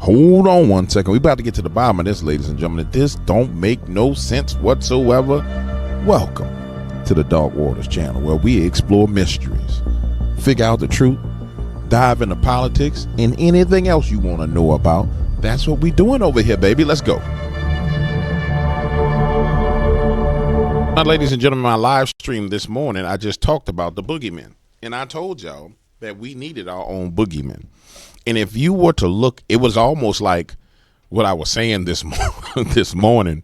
Hold on one second. We about to get to the bottom of this, ladies and gentlemen. This don't make no sense whatsoever. Welcome to the Dark Waters channel, where we explore mysteries, figure out the truth, dive into politics, and anything else you want to know about. That's what we doing over here, baby. Let's go. Now, ladies and gentlemen, my live stream this morning, I just talked about the Boogeyman. And I told y'all that we needed our own Boogeyman. And if you were to look, it was almost like what I was saying this morning.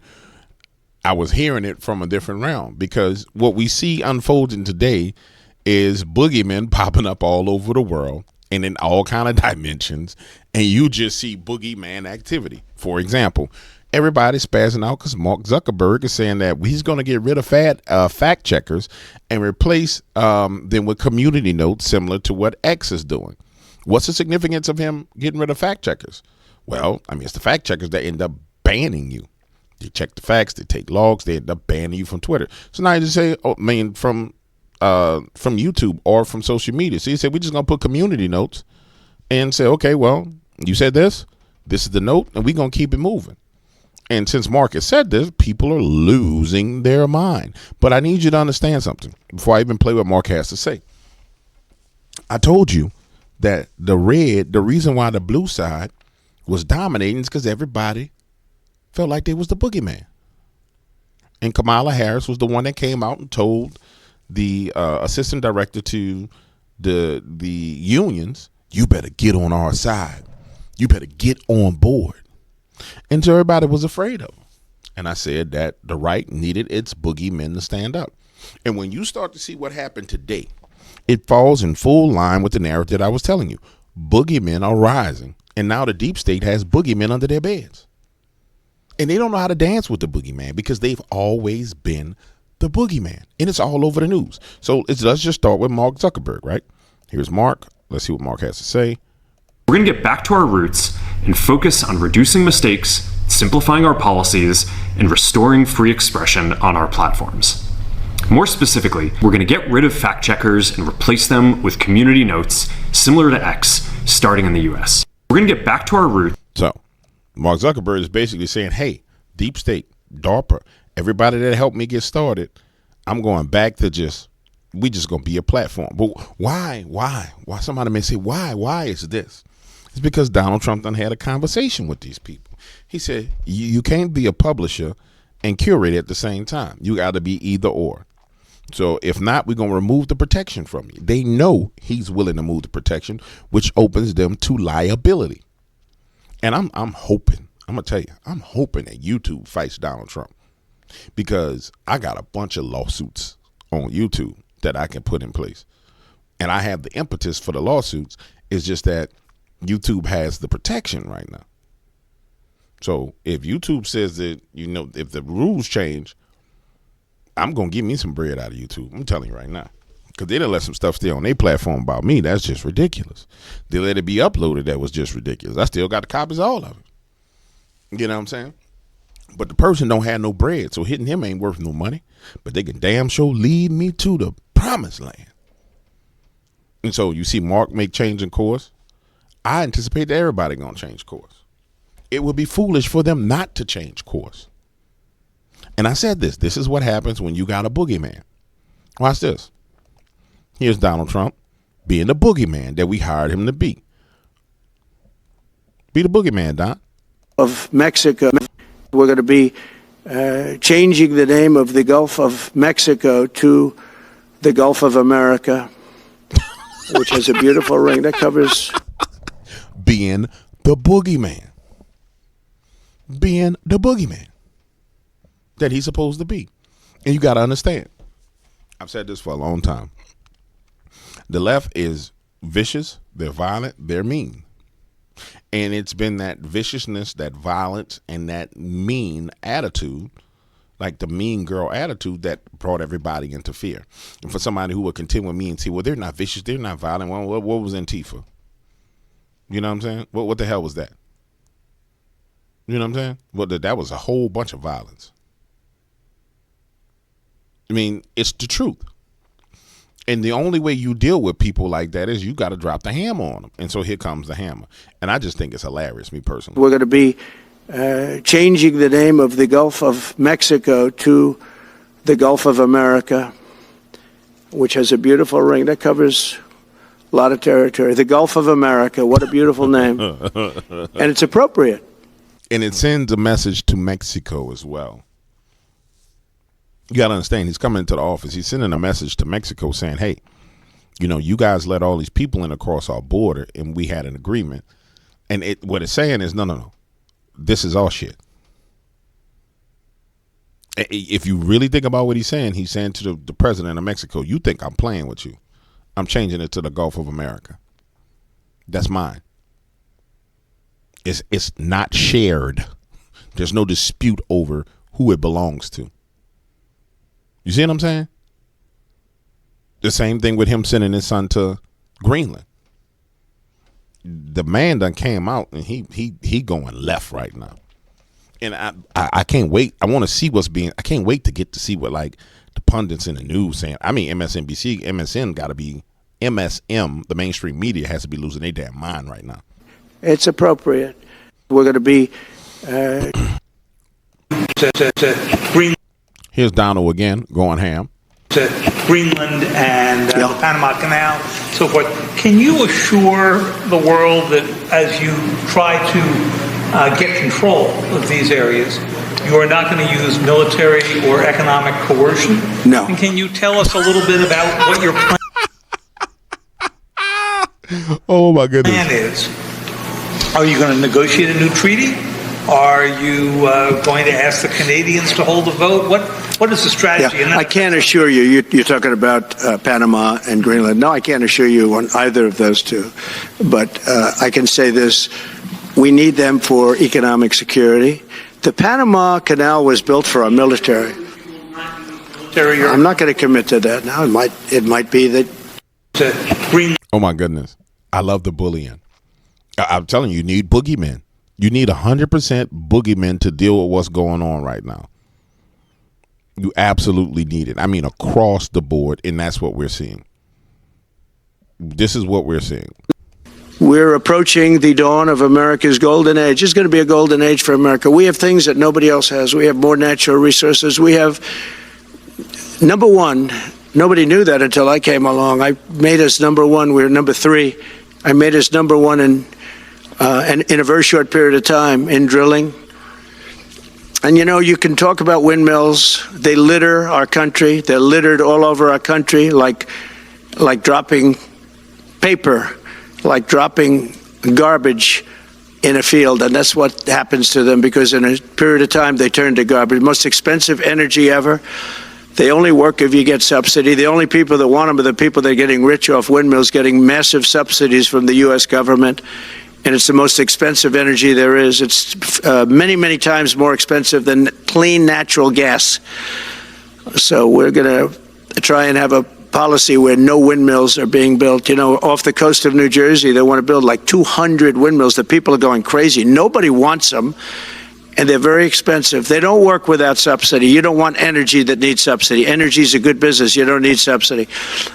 I was hearing it from a different realm, because what we see unfolding today is boogeymen popping up all over the world and in all kind of dimensions, and you just see boogeyman activity. For example, everybody's spazzing out because Mark Zuckerberg is saying that he's going to get rid of fact checkers and replace them with community notes, similar to what X is doing. What's the significance of him getting rid of fact checkers? Well, I mean, it's the fact checkers that end up banning you. They check the facts, they take logs, they end up banning you from Twitter. So now you just say, from YouTube or from social media. So you say, we're just gonna put community notes and say, okay, well, you said this is the note, and we're gonna keep it moving. And since Mark has said this, people are losing their mind. But I need you to understand something before I even play what Mark has to say. I told you that the reason why the blue side was dominating is because everybody felt like they was the boogeyman. And Kamala Harris was the one that came out and told the assistant director to the unions, you better get on our side. You better get on board. And so everybody was afraid of him. And I said that the right needed its boogeymen to stand up. And when you start to see what happened today, it falls in full line with the narrative that I was telling you. Boogeymen are rising. And now the deep state has boogeymen under their beds. And they don't know how to dance with the boogeyman, because they've always been the boogeyman. And it's all over the news. So let's just start with Mark Zuckerberg, right? Here's Mark. Let's see what Mark has to say. We're going to get back to our roots and focus on reducing mistakes, simplifying our policies, and restoring free expression on our platforms. More specifically, we're going to get rid of fact checkers and replace them with community notes similar to X, starting in the US. We're going to get back to our roots. So Mark Zuckerberg is basically saying, hey, deep state, DARPA, everybody that helped me get started, I'm going back to we just going to be a platform. But why? Somebody may say, why is this? It's because Donald Trump done had a conversation with these people. He said, you can't be a publisher and curate at the same time. You got to be either or. So if not, we're going to remove the protection from you. They know he's willing to move the protection, which opens them to liability. And I'm hoping that YouTube fights Donald Trump, because I got a bunch of lawsuits on YouTube that I can put in place. And I have the impetus for the lawsuits. It's just that YouTube has the protection right now. So if YouTube says that, if the rules change, I'm going to give me some bread out of YouTube. I'm telling you right now. Because they done let some stuff stay on their platform about me. That's just ridiculous. They let it be uploaded. That was just ridiculous. I still got the copies of all of it. You know what I'm saying? But the person don't have no bread, so hitting him ain't worth no money. But they can damn sure lead me to the promised land. And so you see Mark make change in course. I anticipate that everybody going to change course. It would be foolish for them not to change course. And I said this is what happens when you got a boogeyman. Watch this. Here's Donald Trump being the boogeyman that we hired him to be. Be the boogeyman, Don. Of Mexico. We're going to be changing the name of the Gulf of Mexico to the Gulf of America, which has a beautiful ring that covers. Being the boogeyman. Being the boogeyman that he's supposed to be. And you got to understand, I've said this for a long time. The left is vicious, they're violent, they're mean. And it's been that viciousness, that violence, and that mean attitude, like the mean girl attitude, that brought everybody into fear. And for somebody who would contend with me and say, well, they're not vicious, they're not violent. Well, what was Antifa? You know what I'm saying? What the hell was that? You know what I'm saying? Well, that was a whole bunch of violence. I mean, it's the truth. And the only way you deal with people like that is you got to drop the hammer on them. And so here comes the hammer. And I just think it's hilarious, me personally. We're going to be changing the name of the Gulf of Mexico to the Gulf of America, which has a beautiful ring that covers a lot of territory. The Gulf of America, what a beautiful name. And it's appropriate. And it sends a message to Mexico as well. You got to understand, he's coming into the office. He's sending a message to Mexico saying, hey, you know, you guys let all these people in across our border and we had an agreement. And what it's saying is, no. This is all shit. If you really think about what he's saying to the president of Mexico, you think I'm playing with you. I'm changing it to the Gulf of America. That's mine. It's not shared. There's no dispute over who it belongs to. You see what I'm saying? The same thing with him sending his son to Greenland. The man done came out and he going left right now. And I can't wait. I want to see I can't wait to get to see what like the pundits in the news saying. I mean, MSNBC, MSN got to be, MSM, the mainstream media has to be losing their damn mind right now. It's appropriate. We're going to be Here's Donald again going ham. To Greenland and the Panama Canal, so forth. Can you assure the world that as you try to get control of these areas, you are not going to use military or economic coercion? No. And can you tell us a little bit about what your Oh my goodness. plan is? Are you going to negotiate a new treaty? Are you going to ask the Canadians to hold a vote? What is the strategy? I can't assure you. You're talking about Panama and Greenland. No, I can't assure you on either of those two. But I can say this. We need them for economic security. The Panama Canal was built for our military. I'm not going to commit to that now. It might be that. Oh my goodness. I love the bullying. I'm telling you, you need boogeymen. You need 100% boogeymen to deal with what's going on right now. You absolutely need it. I mean, across the board, and that's what we're seeing. This is what we're seeing. We're approaching the dawn of America's golden age. It's going to be a golden age for America. We have things that nobody else has. We have more natural resources. We have, number one, nobody knew that until I came along. I made us number one. We were number three. I made us number one in a very short period of time in drilling. And, you know, you can talk about windmills. They litter our country. They're littered all over our country like dropping paper, like dropping garbage in a field. And that's what happens to them because in a period of time they turn to garbage. Most expensive energy ever. They only work if you get subsidy. The only people that want them are the people that are getting rich off windmills, getting massive subsidies from the U.S. government. And it's the most expensive energy there is. It's many, many times more expensive than clean natural gas. So we're going to try and have a policy where no windmills are being built. You know, off the coast of New Jersey, they want to build like 200 windmills. The people are going crazy. Nobody wants them, and they're very expensive. They don't work without subsidy. You don't want energy that needs subsidy. Energy is a good business. You don't need subsidy.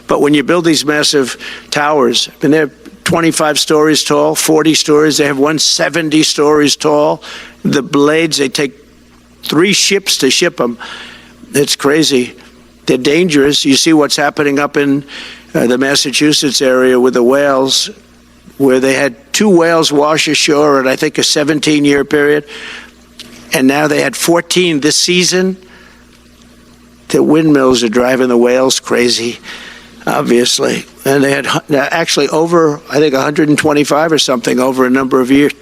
But when you build these massive towers, and they're 25 stories tall, 40 stories. They have one 70 stories tall. The blades, they take 3 ships to ship them. It's crazy. They're dangerous. You see what's happening up in the Massachusetts area with the whales, where they had 2 whales wash ashore in, I think, a 17-year period. And now they had 14 this season. The windmills are driving the whales crazy, obviously. And they had actually over, I think, 125 or something over a number of years.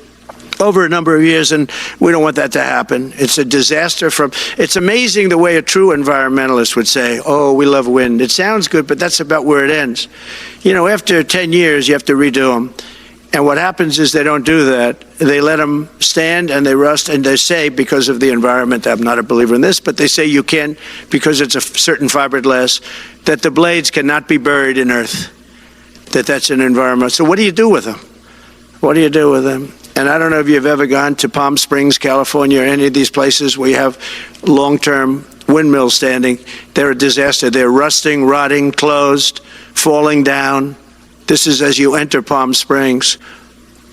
And we don't want that to happen. It's a disaster it's amazing the way a true environmentalist would say, oh, we love wind. It sounds good, but that's about where it ends. You know, after 10 years, you have to redo them. And what happens is they don't do that. They let them stand and they rust, and they say, because of the environment, I'm not a believer in this, but they say you can't, because it's a certain fiberglass, that the blades cannot be buried in earth, that's an environment. So what do you do with them? What do you do with them? And I don't know if you've ever gone to Palm Springs, California, or any of these places where you have long-term windmills standing. They're a disaster. They're rusting, rotting, closed, falling down. This is as you enter Palm Springs.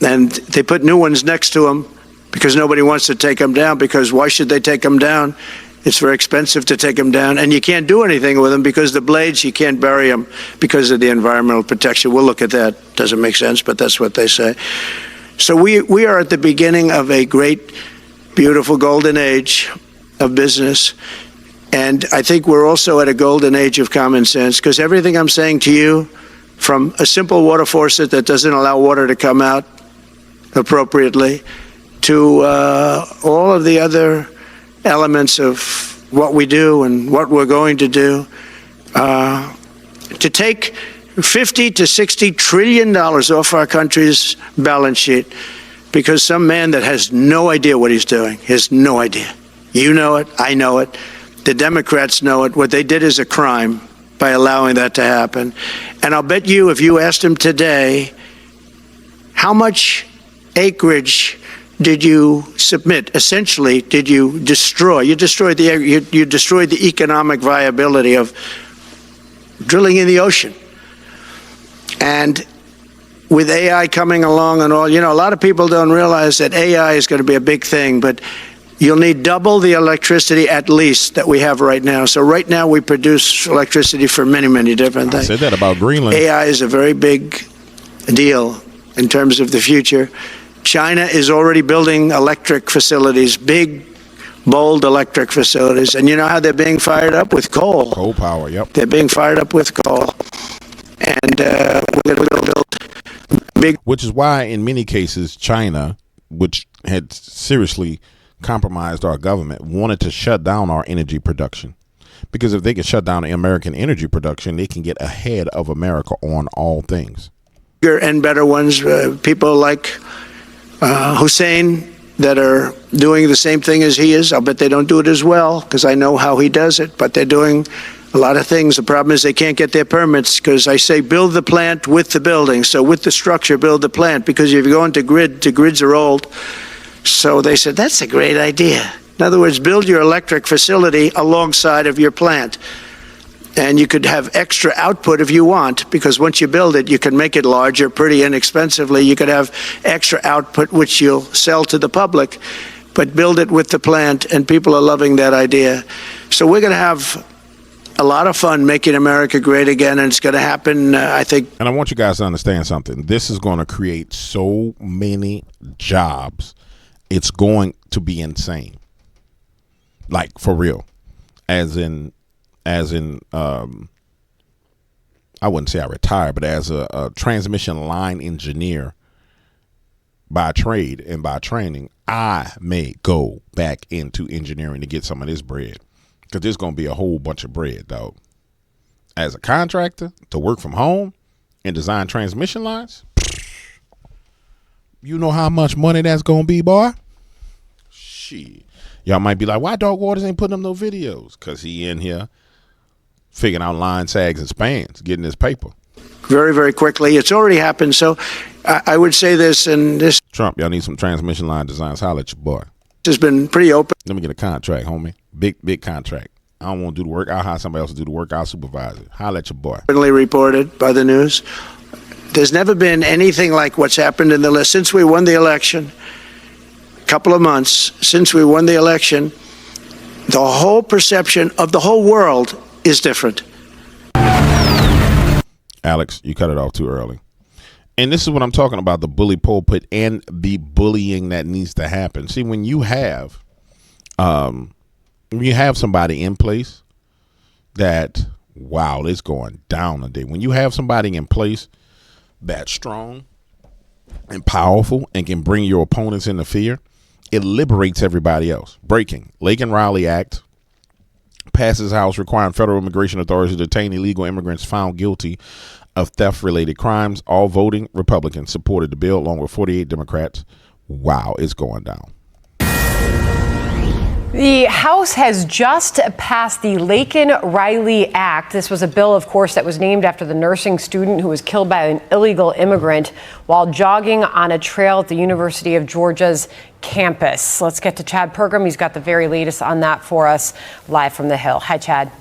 And they put new ones next to them because nobody wants to take them down, because why should they take them down? It's very expensive to take them down, and you can't do anything with them because the blades, you can't bury them because of the environmental protection. We'll look at that. Doesn't make sense, but that's what they say. So we are at the beginning of a great, beautiful golden age of business. And I think we're also at a golden age of common sense, because everything I'm saying to you, from a simple water faucet that doesn't allow water to come out appropriately, to all of the other elements of what we do and what we're going to do, to take 50 to 60 trillion dollars off our country's balance sheet because some man that has no idea what he's doing, has no idea. You know it, I know it, the Democrats know it. What they did is a crime by allowing that to happen. And I'll bet you, if you asked him today, how much acreage did you submit? Essentially, did you destroy? You destroyed the economic viability of drilling in the ocean. And with AI coming along and all, a lot of people don't realize that AI is going to be a big thing, but you'll need double the electricity at least that we have right now. So right now we produce electricity for many, many different things. I said that about Greenland. AI is a very big deal in terms of the future. China is already building electric facilities, big, bold electric facilities. And you know how they're being fired up? With coal. Coal power, yep. They're being fired up with coal. And we're going to build big. Which is why, in many cases, China, which had seriously compromised our government, wanted to shut down our energy production. Because if they can shut down American energy production, they can get ahead of America on all things. Bigger and better ones, people like Hussein, that are doing the same thing as he is. I'll bet they don't do it as well because I know how he does it, but they're doing a lot of things. The problem is they can't get their permits because I say build the plant with the building. So with the structure, build the plant, because if you go into the grids are old. So they said, that's a great idea. In other words, build your electric facility alongside of your plant. And you could have extra output if you want, because once you build it, you can make it larger pretty inexpensively. You could have extra output, which you'll sell to the public, but build it with the plant, and people are loving that idea. So we're going to have a lot of fun making America great again, and it's going to happen, I think. And I want you guys to understand something. This is going to create so many jobs. It's going to be insane. Like, for real. As in, I wouldn't say I retired, but as a transmission line engineer by trade and by training, I may go back into engineering to get some of this bread, because there's going to be a whole bunch of bread, dog. As a contractor, to work from home and design transmission lines, you know how much money that's going to be, boy? Shit. Y'all might be like, why Dog Waters ain't putting up no videos? Because he in here figuring out line sags and spans, getting his paper. Very, very quickly. It's already happened. So I would say this, and this Trump, y'all need some transmission line designs. Holler at your boy. has been pretty open. Let me get a contract, homie. Big contract. I don't want to do the work. I'll hire somebody else to do the work. I'll supervise it. Holler at your boy. Openly reported by the news. There's never been anything like what's happened in the list since we won the election. A couple of months since we won the election, the whole perception of the whole world is different. Alex, you cut it off too early. And this is what I'm talking about, the bully pulpit and the bullying that needs to happen. See, when you have somebody in place that, wow, it's going down today. When you have somebody in place that's strong and powerful and can bring your opponents into fear, it liberates everybody else. Breaking Lake and Raleigh Act passes House requiring federal immigration authorities to detain illegal immigrants found guilty of theft-related crimes. All voting Republicans supported the bill, along with 48 Democrats. Wow, it's going down. The House has just passed the Laken-Riley Act. This was a bill, of course, that was named after the nursing student who was killed by an illegal immigrant while jogging on a trail at the University of Georgia's campus. Let's get to Chad Pergram. He's got the very latest on that for us live from the Hill. Hi, Chad.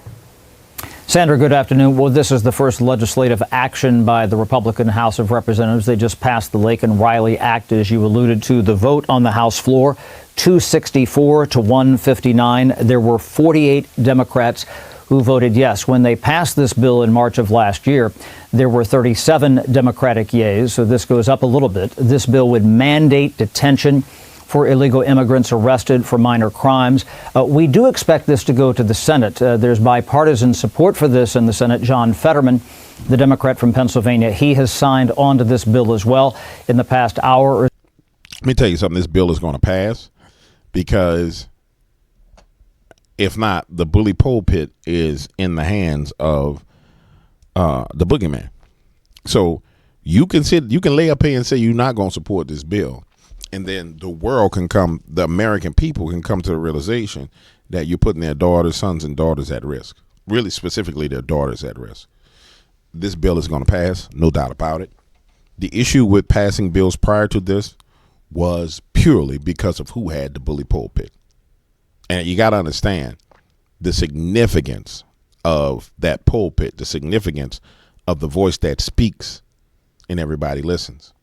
Sandra, good afternoon. Well, this is the first legislative action by the Republican House of Representatives. They just passed the Laken-Riley Act, as you alluded to. The vote on the House floor, 264 to 159. There were 48 Democrats who voted yes. When they passed this bill in March of last year, there were 37 Democratic yeas, so this goes up a little bit. This bill would mandate detention for illegal immigrants arrested for minor crimes. We do expect this to go to the Senate. There's bipartisan support for this in the Senate. John Fetterman, the Democrat from Pennsylvania, he has signed on to this bill as well in the past hour. Let me tell you something. This bill is going to pass because if not, the bully pulpit is in the hands of the boogeyman. So you can lay up here and say you're not going to support this bill. And then the world can come, the American people can come to the realization that you're putting their daughters, sons and daughters at risk, really specifically their daughters at risk. This bill is going to pass, no doubt about it. The issue with passing bills prior to this was purely because of who had the bully pulpit. And you got to understand the significance of that pulpit, the significance of the voice that speaks and everybody listens.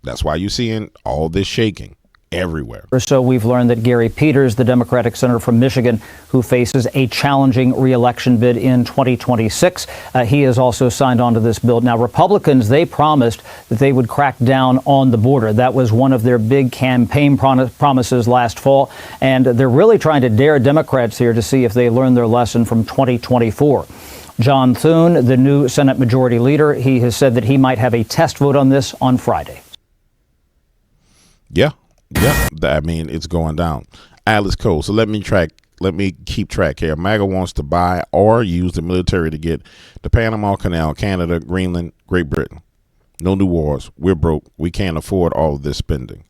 That's why you're seeing all this shaking everywhere. So we've learned that Gary Peters, the Democratic senator from Michigan, who faces a challenging re-election bid in 2026, he has also signed on to this bill. Now, Republicans, they promised that they would crack down on the border. That was one of their big campaign promises last fall. And they're really trying to dare Democrats here to see if they learn their lesson from 2024. John Thune, the new Senate Majority Leader, he has said that he might have a test vote on this on Friday. Yeah. I mean, it's going down. Alex Cole. So let me keep track here. MAGA wants to buy or use the military to get the Panama Canal, Canada, Greenland, Great Britain. No new wars. We're broke. We can't afford all of this spending.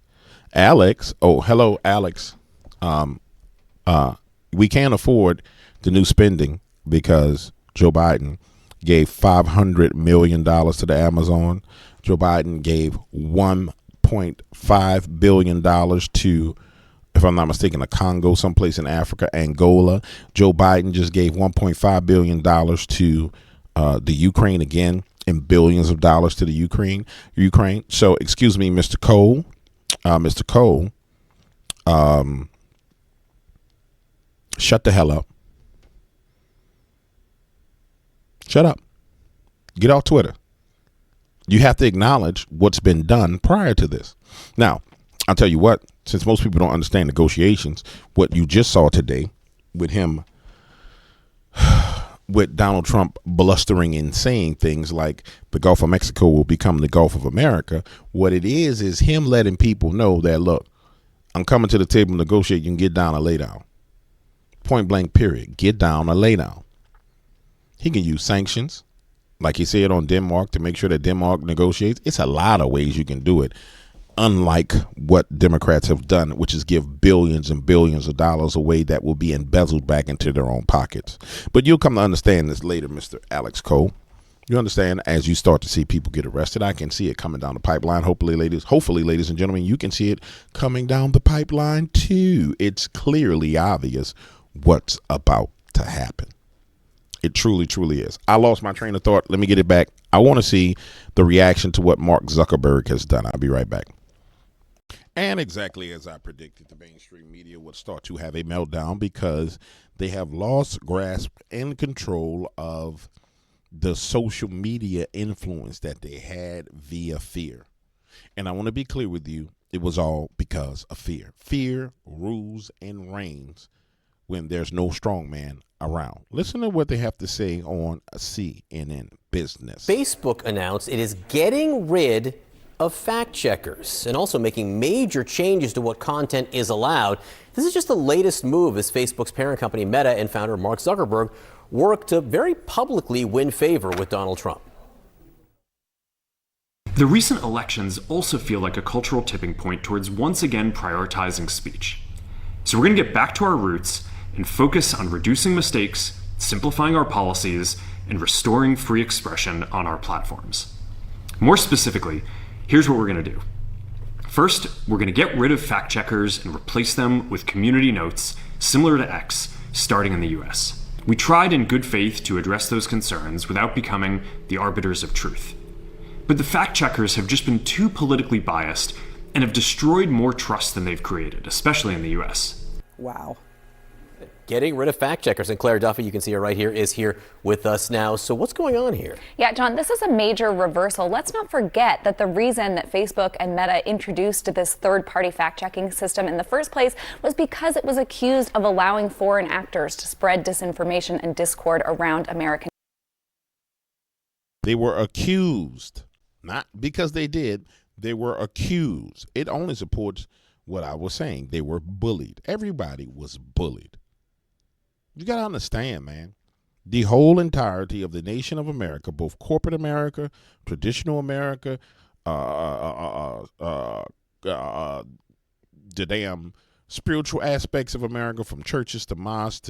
Alex. Oh, hello, Alex. We can't afford the new spending because Joe Biden gave $500 million to the Amazon. Joe Biden gave $1.5 billion to, if I'm not mistaken, the Congo, someplace in Africa, Angola. Joe Biden just gave $1.5 billion to the Ukraine again, and billions of dollars to the Ukraine. So, excuse me, Mr. Cole. Shut the hell up. Shut up. Get off Twitter. You have to acknowledge what's been done prior to this. Now, I'll tell you what, since most people don't understand negotiations, what you just saw today with him, with Donald Trump blustering and saying things like the Gulf of Mexico will become the Gulf of America, what it is him letting people know that, look, I'm coming to the table to negotiate. You can get down or lay down. Point blank, period. Get down or lay down. He can use sanctions, like he said on Denmark, to make sure that Denmark negotiates. It's a lot of ways you can do it, unlike what Democrats have done, which is give billions and billions of dollars away that will be embezzled back into their own pockets. But you'll come to understand this later, Mr. Alex Cole. You understand, as you start to see people get arrested, I can see it coming down the pipeline. Hopefully, ladies and gentlemen, you can see it coming down the pipeline too. It's clearly obvious what's about to happen. It truly, truly is. I lost my train of thought. Let me get it back. I want to see the reaction to what Mark Zuckerberg has done. I'll be right back. And exactly as I predicted, the mainstream media would start to have a meltdown because they have lost grasp and control of the social media influence that they had via fear. And I want to be clear with you. It was all because of fear. Fear rules and reigns when there's no strong man around. Listen to what they have to say on CNN Business. Facebook announced it is getting rid of fact checkers and also making major changes to what content is allowed. This is just the latest move as Facebook's parent company Meta and founder Mark Zuckerberg work to very publicly win favor with Donald Trump. The recent elections also feel like a cultural tipping point towards once again prioritizing speech. So we're going to get back to our roots and focus on reducing mistakes, simplifying our policies, and restoring free expression on our platforms. More specifically, here's what we're going to do. First, we're going to get rid of fact checkers and replace them with community notes similar to X, starting in the US. We tried in good faith to address those concerns without becoming the arbiters of truth. But the fact checkers have just been too politically biased and have destroyed more trust than they've created, especially in the US. Wow. Getting rid of fact checkers. And Claire Duffy, you can see her right here, is here with us now. So what's going on here? Yeah, John, this is a major reversal. Let's not forget that the reason that Facebook and Meta introduced this third-party fact-checking system in the first place was because it was accused of allowing foreign actors to spread disinformation and discord around American. They were accused, not because they did. They were accused. It only supports what I was saying. They were bullied. Everybody was bullied. You got to understand, man, the whole entirety of the nation of America, both corporate America, traditional America, the damn spiritual aspects of America, from churches to mosques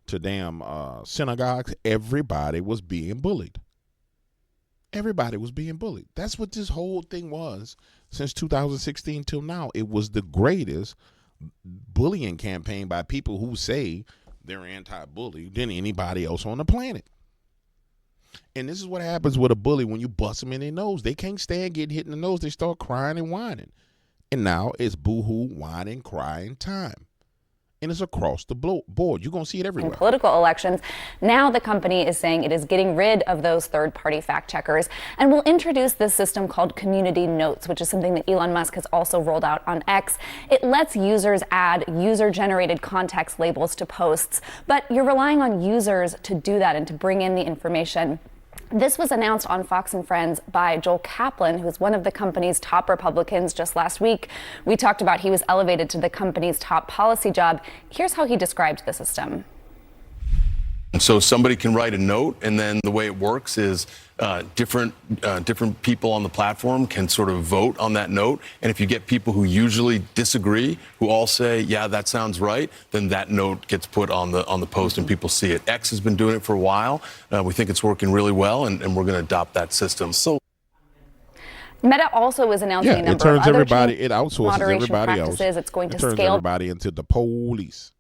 to damn synagogues, everybody was being bullied. Everybody was being bullied. That's what this whole thing was since 2016 till now. It was the greatest bullying campaign by people who say they're anti-bully than anybody else on the planet. And this is what happens with a bully when you bust them in their nose. They can't stand getting hit in the nose. They start crying and whining. And now it's boo-hoo, whining, crying time. And it's across the board. You're going to see it everywhere. In political elections, now the company is saying it is getting rid of those third-party fact checkers and will introduce this system called community notes, which is something that Elon Musk has also rolled out on X. It lets users add user-generated context labels to posts, but you're relying on users to do that and to bring in the information. This was announced on Fox and Friends by Joel Kaplan, who is one of the company's top Republicans, just last week. We talked about he was elevated to the company's top policy job. Here's how he described the system. And so somebody can write a note, and then the way it works is different people on the platform can sort of vote on that note. And if you get people who usually disagree, who all say, yeah, that sounds right, then that note gets put on the post and people see it. X has been doing it for a while. We think it's working really well, and we're going to adopt that system. So Meta also is announcing a number it turns of other everybody, it outsources moderation everybody practices. else. It's going to turns scale everybody into the police.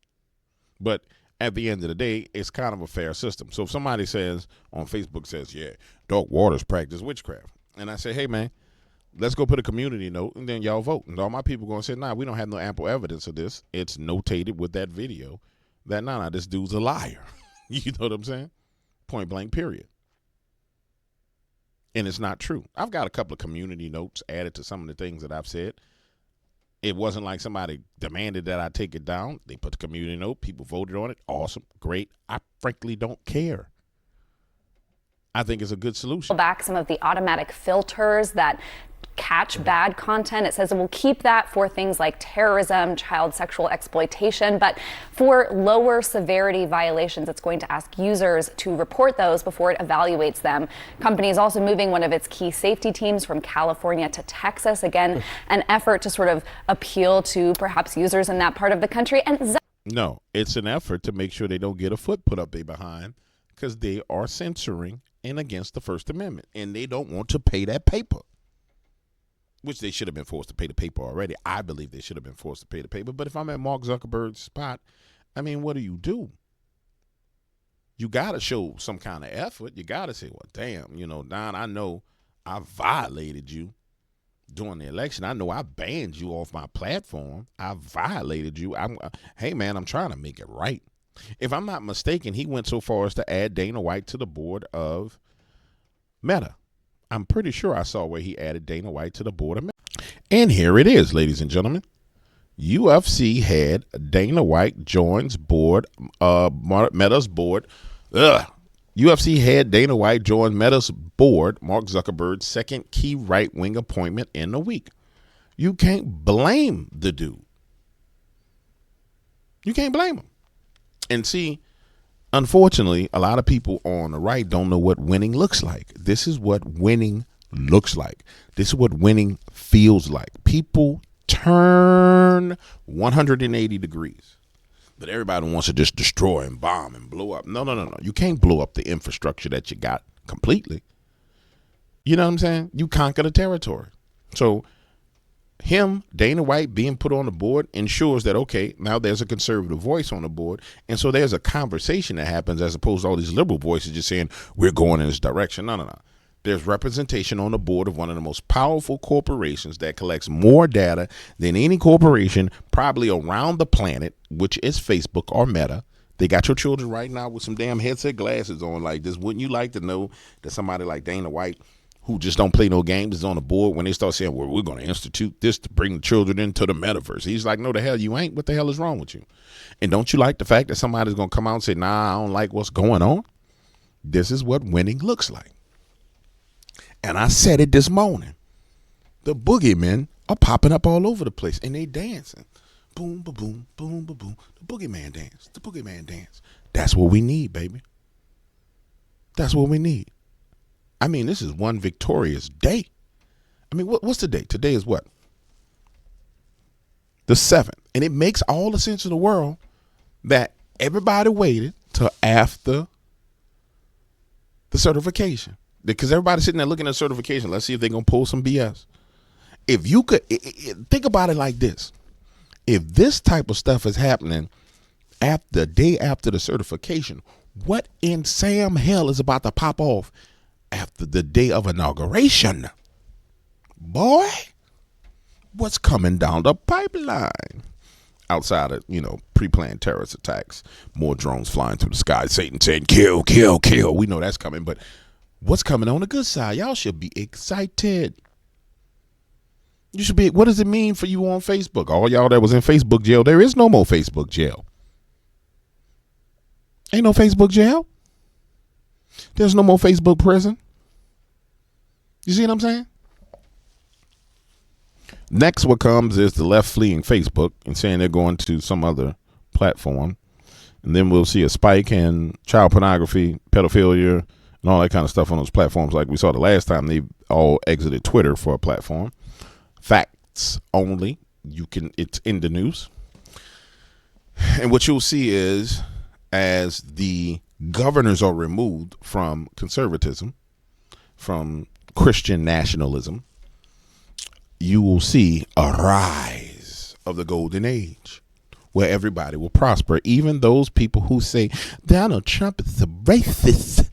But at the end of the day, it's kind of a fair system. So if somebody says on Facebook says, yeah, Dark Waters practice witchcraft, and I say, hey man, let's go put a community note, and then y'all vote, and all my people going to say, nah, we don't have no ample evidence of this. It's notated with that video that nah, this dude's a liar. You know what I'm saying? Point blank, period. And it's not true. I've got a couple of community notes added to some of the things that I've said. It wasn't like somebody demanded that I take it down. They put the community note. People voted on it. Awesome. Great. I frankly don't care. I think it's a good solution. Back some of the automatic filters that catch bad content. It says it will keep that for things like terrorism, child sexual exploitation, but for lower severity violations, it's going to ask users to report those before it evaluates them. Company is also moving one of its key safety teams from California to Texas. Again, an effort to sort of appeal to perhaps users in that part of the country. And no, it's an effort to make sure they don't get a foot put up their behind, because they are censoring and against the First Amendment, and they don't want to pay that paper. Which they should have been forced to pay the paper already. I believe they should have been forced to pay the paper. But if I'm at Mark Zuckerberg's spot, I mean, what do? You got to show some kind of effort. You got to say, well, damn, Don, I know I violated you during the election. I know I banned you off my platform. I violated you. Hey, man, I'm trying to make it right. If I'm not mistaken, he went so far as to add Dana White to the board of Meta. I'm pretty sure I saw where he added Dana White to the board of Meta. And here it is, ladies and gentlemen. UFC had Dana White joins board, Meta's board. UFC had Dana White join Meta's board, Mark Zuckerberg's second key right-wing appointment in a week. You can't blame the dude. You can't blame him. And see, unfortunately, a lot of people on the right don't know what winning looks like. This is what winning looks like. This is what winning feels like. People turn 180 degrees But everybody wants to just destroy and bomb and blow up. No. You can't blow up the infrastructure that you got completely. You know what I'm saying? You conquer the territory. So him, Dana White, being put on the board ensures that, okay, now there's a conservative voice on the board. And so there's a conversation that happens as opposed to all these liberal voices just saying, we're going in this direction. No. There's representation on the board of one of the most powerful corporations that collects more data than any corporation probably around the planet, which is Facebook or Meta. They got your children right now with some damn headset glasses on like this. Wouldn't you like to know that somebody like Dana White, who just don't play no games, is on the board when they start saying, well, we're going to institute this to bring the children into the metaverse? He's like, no, the hell you ain't. What the hell is wrong with you? And don't you like the fact that somebody's going to come out and say, nah, I don't like what's going on? This is what winning looks like. And I said it this morning. The boogeymen are popping up all over the place, and they dancing. Boom, ba boom, boom, ba boom. The boogeyman dance. The boogeyman dance. That's what we need, baby. That's what we need. I mean, this is one victorious day. I mean, what's the date? Today is what? The 7th. And it makes all the sense in the world that everybody waited till after the certification. Because everybody's sitting there looking at certification. Let's see if they're going to pull some BS. If you could think about it like this. If this type of stuff is happening after the day after the certification, what in Sam hell is about to pop off after the day of inauguration? Boy, what's coming down the pipeline? Outside of, pre-planned terrorist attacks, more drones flying through the sky, Satan saying, kill, kill, kill. We know that's coming, but what's coming on the good side? Y'all should be excited. You should be. What does it mean for you on Facebook? All y'all that was in Facebook jail, there is no more Facebook jail. Ain't no Facebook jail. There's no more Facebook prison. You see what I'm saying? Next, what comes is the left fleeing Facebook and saying they're going to some other platform. And then we'll see a spike in child pornography, pedophilia, and all that kind of stuff on those platforms like we saw the last time they all exited Twitter for a platform. Facts only. It's in the news. And what you'll see is as the governors are removed from conservatism, from Christian nationalism, you will see a rise of the golden age where everybody will prosper. Even those people who say Donald Trump is a racist.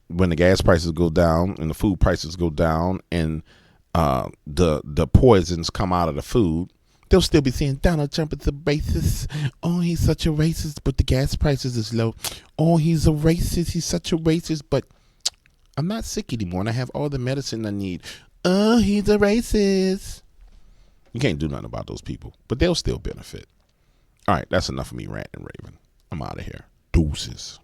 When the gas prices go down and the food prices go down and the poisons come out of the food, they'll still be saying Donald Trump is a racist. Oh, he's such a racist, but the gas prices is low. Oh, he's a racist. He's such a racist, but I'm not sick anymore and I have all the medicine I need. Oh, he's a racist. You can't do nothing about those people, but they'll still benefit. All right, that's enough of me ranting and raving. I'm out of here. Deuces.